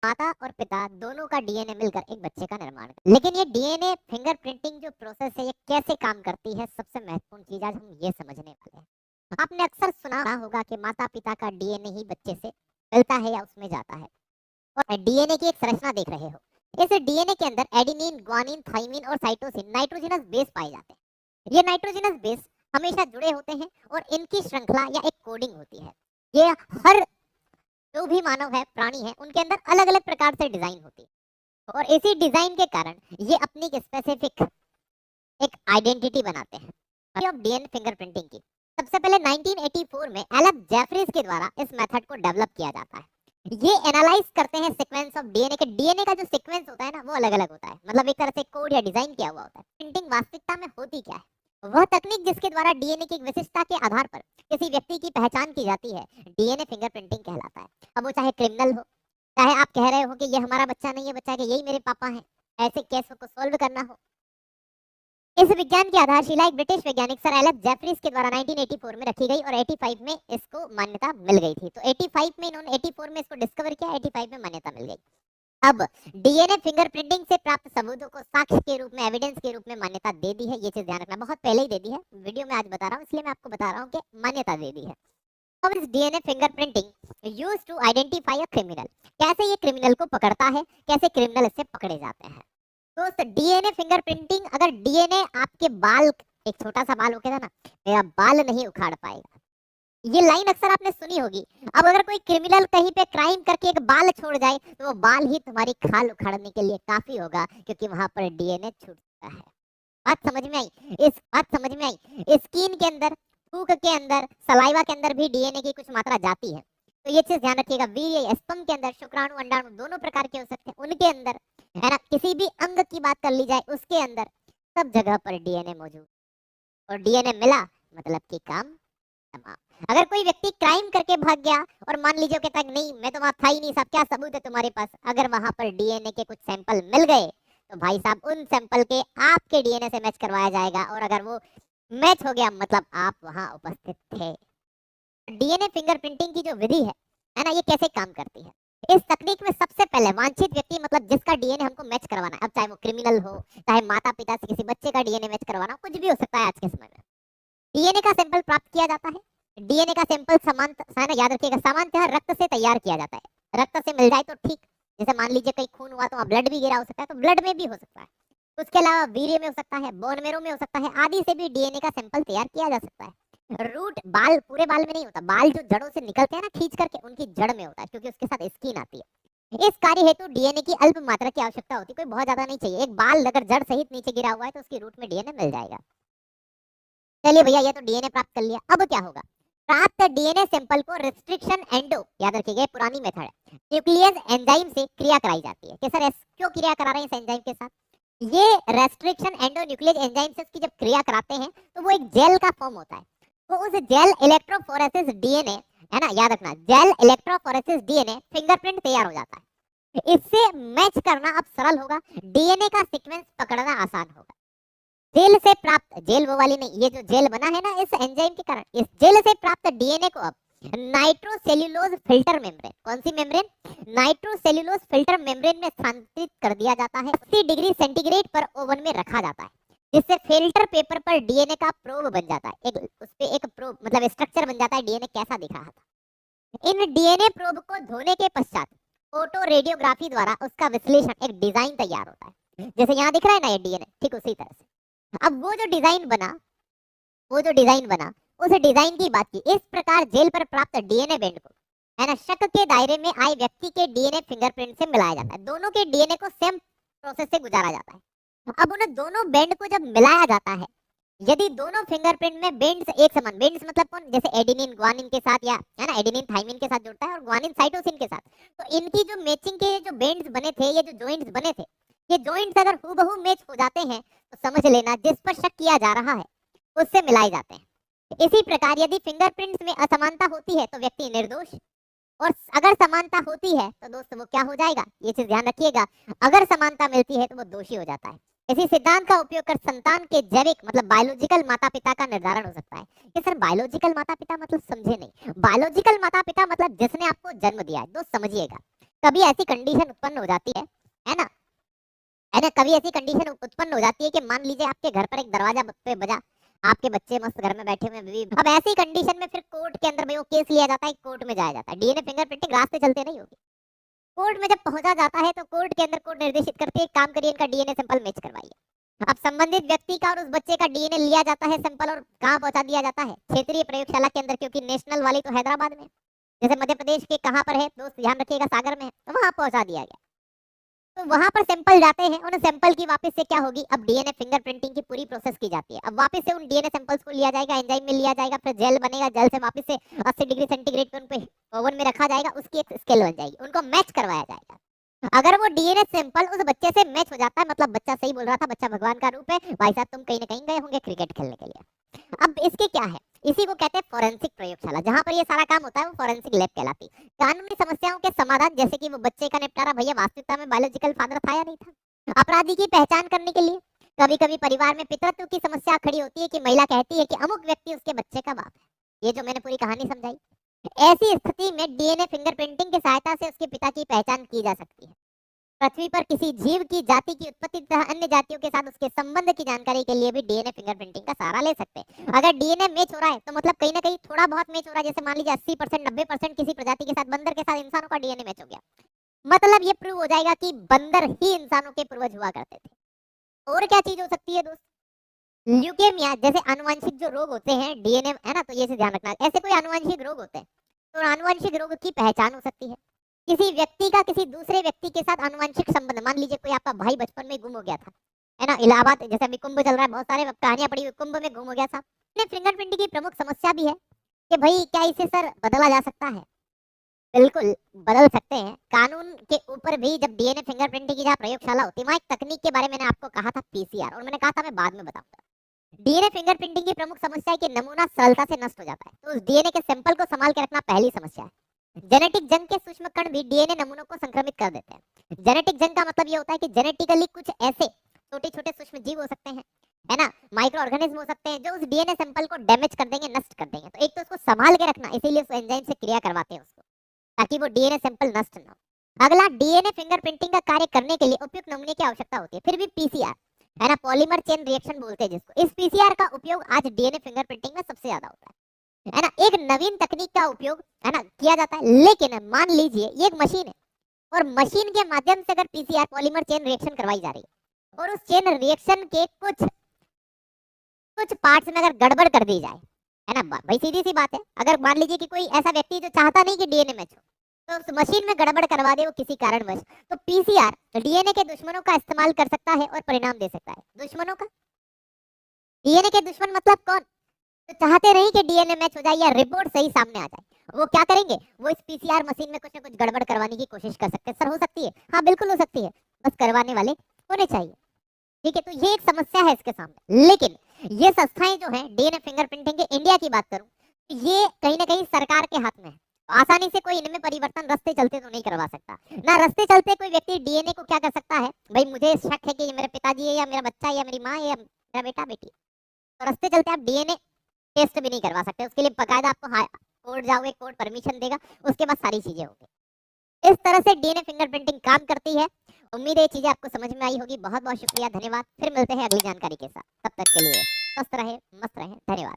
माता और पिता दोनों का डीएनए मिलकर एक बच्चे का निर्माण करते हैं। लेकिन ये डीएनए फिंगरप्रिंटिंग जो प्रोसेस है ये कैसे काम करती है, सबसे महत्वपूर्ण चीज आज हम ये समझने वाले हैं। आपने अक्सर सुना होगा कि माता पिता का डीएनए ही बच्चे से मिलता है या उसमें जाता है। और डीएनए की एक संरचना देख रहे हो। इस डीएनए के अंदर एडेनिन, ग्वानिन, थाइमिन और साइटोसिन नाइट्रोजनस बेस पाए जाते हैं। ये नाइट्रोजनस बेस हमेशा जुड़े होते हैं और इनकी श्रृंखला या एक कोडिंग होती है। ये हर जो भी मानव है, प्राणी है, उनके अंदर अलग अलग प्रकार से डिजाइन होती है और इसी डिजाइन के कारण ये अपनी स्पेसिफिक एक आइडेंटिटी बनाते हैं। ऑफ डीएनए फिंगरप्रिंटिंग की सबसे पहले 1984 में एलेफ जेफरीज के द्वारा इस मेथड को डेवलप किया जाता है। ये एनालाइज करते हैं सीक्वेंस ऑफ डीएनए के। डीएनए का जो सीक्वेंस होता है ना, वो अलग अलग होता है, मतलब एक तरह से कोड या डिजाइन किया हुआ होता है। प्रिंटिंग वास्तविकता में होती क्या है? वह तकनीक जिसके द्वारा डीएनए की एक विशिष्टता के आधार पर किसी व्यक्ति की पहचान की जाती है, डीएनए फिंगरप्रिंटिंग कहलाता है। अब वो चाहे क्रिमिनल हो, चाहे आप कह रहे हो कि ये हमारा बच्चा नहीं है, बच्चा है कि यही मेरे पापा हैं, ऐसे केस को सोल्व करना हो। इस विज्ञान की आधारशिला एक ब्रिटिश वैज्ञानिक सर एलेफ जेफरीज के द्वारा 1984 में रखी गई और 85 में इसको मान्यता मिल गई थी। तो 85 में इन्होंने 84 में इसको डिस्कवर किया, 85 में मान्यता मिल गई। अब डीएनए फिंगरप्रिंटिंग से प्राप्त सबूतों को साक्ष्य के रूप में, एविडेंस के रूप में मान्यता दे दी है। ये चीज ध्यान रखना, बहुत पहले ही दे दी है, वीडियो में आज बता रहा हूँ, इसलिए मैं आपको बता रहा हूँ कि मान्यता दे दी है। अब इस DNA fingerprinting used to identify a criminal, कैसे ये क्रिमिनल को पकड़ता है, कैसे क्रिमिनल इससे पकड़े जाते हैं। दोस्त, डीएनए फिंगरप्रिंटिंग, अगर डीएनए आपके बाल, एक छोटा सा बाल हो गया था ना, मेरा बाल नहीं उखाड़ पाएगा, ये लाइन अक्सर आपने सुनी होगी। अब अगर कोई क्रिमिनल कहीं पे क्राइम करके एक बाल छोड़ जाए तो वो बाल ही तुम्हारी खाल उखाड़ने के लिए काफी होगा, क्योंकि वहां पर डीएनए छूटता है। बात समझ में आई? इस बात समझ में आई? स्किन के अंदर, थूक के अंदर, सलाइवा के अंदर भी डीएनए की कुछ मात्रा जाती है। तो ये चीज ध्यान रखिएगा। वीर्य, स्तंभ के अंदर, शुक्राणु, अंडाणु दोनों प्रकार के हो सकते हैं, उनके अंदर है ना, किसी भी अंग की बात कर ली जाए उसके अंदर, सब जगह पर डीएनए मौजूद। और डीएनए मिला मतलब कि काम तमाम। अगर कोई व्यक्ति क्राइम करके भाग गया और मान लीजिए कहता है नहीं मैं तो वहां था ही नहीं साहब, क्या सबूत है तुम्हारे पास, अगर वहां पर डीएनए के कुछ सैंपल मिल गए तो भाई साहब उन सैंपल के आपके डीएनए से मैच करवाया जाएगा, और अगर वो मैच हो गया मतलब आप वहां उपस्थित थे। डीएनए फिंगरप्रिंटिंग की जो विधि है ना, ये कैसे काम करती है? इस तकनीक में सबसे पहले वांछित व्यक्ति, मतलब जिसका डीएनए हमको मैच करवाना है, अब चाहे वो क्रिमिनल हो, चाहे माता पिता से किसी बच्चे का डीएनए मैच करवाना हो, कुछ भी हो सकता है आज के समय में, डीएनए का सैंपल प्राप्त किया जाता है। डीएनए का सैंपल सामान्य, याद रखिएगा, सामान्यतः रक्त से तैयार किया जाता है। रक्त से मिल जाए तो ठीक, जैसे मान लीजिए कहीं खून हुआ तो ब्लड भी गिरा हो सकता है, तो ब्लड में भी हो सकता है। उसके अलावा वीर्य में हो सकता है, बोन मेरो में हो सकता है, आदि से भी डीएनए का सैंपल तैयार किया जा सकता है। रूट, बाल पूरे बाल में नहीं होता, बाल जो जड़ों से निकलते हैं ना खींच करके, उनकी जड़ में होता है, क्योंकि उसके साथ स्किन आती है। इस कार्य हेतु डीएनए की अल्प मात्रा की आवश्यकता होती है, कोई बहुत ज्यादा नहीं चाहिए। एक बाल अगर जड़ सहित नीचे गिरा हुआ है तो उसकी रूट में डीएनए मिल जाएगा। चलिए भैया, ये तो डीएनए प्राप्त कर लिया, अब क्या होगा? प्राप्त डीएनए सैंपल को रिस्ट्रिक्शन एंडो, याद रखिएगा पुरानी मेथड है, न्यूक्लियस एंजाइम से क्रिया कराई जाती है। कि सर क्यों क्रिया करा रहे हैं इस एंजाइम के साथ? ये रेस्ट्रिक्शन एंडो न्यूक्लियस एंजाइम से उसकी जब क्रिया कराते हैं तो वो एक जेल का फॉर्म होता है। तो उस जेल इलेक्ट्रोफोरेसिस डीएनए, है ना, याद रखना, जेल इलेक्ट्रोफोरेसिस डीएनए फिंगरप्रिंट तैयार हो जाता है। इससे मैच करना अब सरल होगा, डीएनए का सीक्वेंस पकड़ना आसान होगा। जेल से प्राप्त, जेल वो वाली नहीं, ये जो जेल बना है ना इस एंजाइम के कारण, इस जेल से प्राप्त डीएनए को अब नाइट्रोसेल्यूलोज फिल्टर मेम्ब्रेन, कौन सी मेम्ब्रेन? नाइट्रोसेल्यूलोज फिल्टर मेम्ब्रेन में स्थानांतरित कर दिया जाता है। 80 डिग्री सेंटीग्रेड पर ओवन में रखा जाता है, जिससे फिल्टर पेपर पर डीएनए का प्रोब बन जाता है। एक उस पे एक प्रोब, मतलब स्ट्रक्चर बन जाता है, डीएनए कैसा दिख रहा था। इन डीएनए प्रोब को धोने के पश्चात फोटो रेडियोग्राफी द्वारा उसका विश्लेषण, एक डिजाइन तैयार होता है। जैसे यहाँ दिख रहा है ना ये डीएनए, ठीक उसी तरह से। अब वो जो डिजाइन बना, वो जो डिजाइन बना, उस डिजाइन की बात की। इस प्रकार जेल पर प्राप्त डीएनए बैंड को, है ना, शक के दायरे में आए व्यक्ति के डीएनए फिंगरप्रिंट से मिलाया जाता है। दोनों के डीएनए को सेम प्रोसेस से गुजारा जाता है। अब उन दोनों बैंड को जब मिलाया जाता है, यदि दोनों फिंगरप्रिंट में बेंड्स एक समान, बेंड्स मतलब कौन, जैसे एडेनिन ग्वानिन के साथ, या है ना एडेनिन थाइमिन के साथ जुड़ता है और ग्वानिन साइटोसिन के साथ, तो इनकी जो मैचिंग के जो बेंड्स बने थे, ये जो जॉइंट्स बने थे, ये जॉइंट्स अगर हूबहू मैच हो जाते हैं तो समझ लेना जिस पर शक किया जा रहा है उससे मिलाए जाते हैं। इसी प्रकार यदि फिंगरप्रिंट्स में असमानता होती है तो व्यक्ति निर्दोष, और अगर समानता होती है तो दोस्त वो क्या हो जाएगा, ये चीज ध्यान रखिएगा, अगर समानता मिलती है तो वो दोषी हो जाता है। इसी सिद्धांत का उपयोग कर संतान के जैविक, मतलब बायोलॉजिकल माता पिता का निर्धारण हो सकता है। ये सर बायोलॉजिकल माता पिता मतलब समझे नहीं, बायोलॉजिकल माता पिता मतलब जिसने आपको जन्म दिया है। दोस्त समझिएगा, कभी ऐसी कंडीशन उत्पन्न हो जाती है ना, है ना, कभी ऐसी कंडीशन उत्पन्न हो जाती है कि मान लीजिए आपके घर पर एक दरवाजा पे बजा, आपके बच्चे मस्त घर में बैठे हुए हैं, बीवी, अब ऐसी कंडीशन में फिर कोर्ट के अंदर भाई वो केस लिया जाता है, कोर्ट में जाया जाता है, डीएनए फिंगरप्रिंटिंग रास्ते चलते नहीं होगी, कोर्ट में जब पहुंचा जाता है तो कोर्ट के अंदर कोर्ट निर्देशित करती है काम करिए इनका डीएनए सैंपल मैच करवाइए। अब संबंधित व्यक्ति का और उस बच्चे का डीएनए लिया जाता है सैंपल और कहाँ पहुंचा दिया जाता है, क्षेत्रीय प्रयोगशाला के अंदर, क्योंकि नेशनल वाली तो हैदराबाद में है। जैसे मध्य प्रदेश के कहाँ पर है दोस्त ध्यान रखिएगा, सागर में है, तो वहां पहुंचा दिया गया। तो वहां पर सैंपल जाते हैं, उन सैंपल की वापस से क्या होगी, अब डीएनए फिंगरप्रिंटिंग की पूरी प्रोसेस की जाती है। अब वापस से उन डीएनए सैंपल्स को लिया जाएगा, एंजाइम में लिया जाएगा, फिर जेल बनेगा, जेल से वापस से 80 डिग्री सेंटीग्रेड पे उन पे ओवन में रखा जाएगा, उसकी एक स्केल बन जाएगी, उनको मैच करवाया जाएगा। अगर वो डीएनए सैंपल उस बच्चे से मैच हो जाता है, मतलब बच्चा सही बोल रहा था, बच्चा भगवान का रूप है, भाई साहब तुम कहीं ना कहीं गए होंगे क्रिकेट खेलने के लिए। अब इसके क्या है, इसी को कहते हैं फोरेंसिक प्रयोगशाला, जहां पर ये सारा काम होता है वो फोरेंसिक लैब कहलाती है। कानूनी समस्याओं के समाधान, जैसे कि वो बच्चे का निपटारा, भैया वास्तविकता में बायोलॉजिकल फादर था या नहीं था, अपराधी की पहचान करने के लिए कभी कभी परिवार में पितृत्व की समस्या खड़ी होती है कि महिला कहती है कि अमुक व्यक्ति उसके बच्चे का बाप है, ये जो मैंने पूरी कहानी समझाई, ऐसी स्थिति में डीएनए फिंगरप्रिंटिंग की सहायता से उसके पिता की पहचान की जा सकती है। पृथ्वी पर किसी जीव की जाति की उत्पत्ति तथा अन्य जातियों के साथ उसके संबंध की जानकारी के लिए भी डीएनए फिंगरप्रिंटिंग का सहारा ले सकते हैं। अगर डीएनए मैच हो रहा है तो मतलब कहीं ना कहीं थोड़ा बहुत मैच हो रहा है, जैसे मान लीजिए 80% 90% किसी प्रजाति के साथ, बंदर के साथ इंसानों का डीएनए मैच हो गया, मतलब ये प्रूव हो जाएगा कि बंदर ही इंसानों के पूर्वज हुआ करते थे। और क्या चीज हो सकती है दोस्त, ल्यूकेमिया जैसे आनुवंशिक जो रोग होते हैं, डीएनए है ना, तो ये से ध्यान रखना, ऐसे कोई आनुवंशिक रोग होते हैं तो आनुवंशिक रोग की पहचान हो सकती है। किसी व्यक्ति का किसी दूसरे व्यक्ति के साथ आनुवंशिक संबंध, मान लीजिए कोई आपका भाई बचपन में गुम हो गया था, है ना, इलाहाबाद जैसे अभी कुंभ चल रहा है, बहुत सारे कहानियां पड़ी हुई, कुंभ में गुम हो गया था। फिंगरप्रिंटिंग की प्रमुख समस्या भी है कि भाई क्या इसे सर बदला जा सकता है, बिल्कुल बदल सकते हैं। कानून के ऊपर भी जब डीएनए फिंगरप्रिंटिंग की जहाँ प्रयोगशाला होती है, वहाँ एक तकनीक के बारे में मैंने आपको कहा था पीसीआर, और मैंने कहा था मैं बाद में बताऊंगा। डीएनए फिंगरप्रिंटिंग की प्रमुख समस्या है कि नमूना सरलता से नष्ट हो जाता है, तो उस डीएनए के सैंपल को संभाल के रखना पहली समस्या है। जेनेटिक जंग के सूक्ष्म कण भी डीएनए नमूनों को संक्रमित कर देते हैं। जेनेटिक जंग का मतलब ये होता है कि जेनेटिकली कुछ ऐसे छोटे छोटे सूक्ष्म जीव हो सकते हैं, है ना, माइक्रो ऑर्गेनिज्म हो सकते हैं, जो उस डीएनए सैंपल को डैमेज कर देंगे, नष्ट कर देंगे। तो एक तो उसको संभाल के रखना, इसीलिए उस एंजाइम से क्रिया करवाते हैं उसको, ताकि वो डीएनए सैंपल नष्ट ना हो। अगला, डीएनए फिंगरप्रिंटिंग का कार्य करने के लिए उपयुक्त नमूने की आवश्यकता होती है, फिर भी पीसीआर, है ना, पॉलीमर चेन रिएक्शन बोलते हैं जिसको, इस पीसीआर का उपयोग आज डीएनए फिंगरप्रिंटिंग में सबसे ज्यादा होता है ना। एक नवीन तकनीक का उपयोग, है ना, किया जाता है, लेकिन मान लीजिए ये एक मशीन है और मशीन के माध्यम से अगर पीसीआर पॉलीमर चेन रिएक्शन करवाई जा रही है और उस चेन रिएक्शन के कुछ कुछ पार्ट्स में अगर गड़बड़ कर दी जाए, है ना, भाई सीधी सी बात है, अगर मान लीजिए कि कोई ऐसा व्यक्ति जो चाहता नहीं कि डीएनए मैच हो, तो उस मशीन में गड़बड़ करवा दे वो किसी कारणवश, तो पीसीआर डीएनए के दुश्मनों का इस्तेमाल कर सकता है और परिणाम दे सकता है। दुश्मनों का, डीएनए के दुश्मन मतलब कौन, तो चाहते नहीं कि डीएनए मैच हो जाए या रिपोर्ट सही सामने आ जाए, वो क्या करेंगे, वो इस पीसीआर मशीन में कुछ ना कुछ गड़बड़ करवाने की कोशिश कर सकते हैं। सर हो सकती है, हाँ बिल्कुल हो सकती है, बस करवाने वाले होने चाहिए। ठीक है, तो ये एक समस्या है इसके सामने। लेकिन ये संस्थाएं जो हैं, डीएनए फिंगरप्रिंटिंग के इंडिया की बात करूं, ये कहीं ना कहीं सरकार के हाथ में है, आसानी से कोई इनमें परिवर्तन रस्ते चलते तो नहीं करवा सकता ना। रस्ते चलते कोई व्यक्ति डीएनए को क्या कर सकता है, भाई मुझे शक है कि ये मेरे पिताजी है या मेरा बच्चा है या मेरी माँ है या मेरा बेटा बेटी, तो रस्ते चलते आप डीएनए टेस्ट भी नहीं करवा सकते, उसके लिए बकायदा आपको कोर्ट जाओगे, कोर्ट परमिशन देगा, उसके बाद सारी चीजें होंगी। इस तरह से डीएनए फिंगरप्रिंटिंग काम करती है। उम्मीद है ये चीजें आपको समझ में आई होगी। बहुत बहुत शुक्रिया, धन्यवाद। फिर मिलते हैं अगली जानकारी के साथ, तब तक के लिए स्वस्थ रहे, मस्त रहे, धन्यवाद।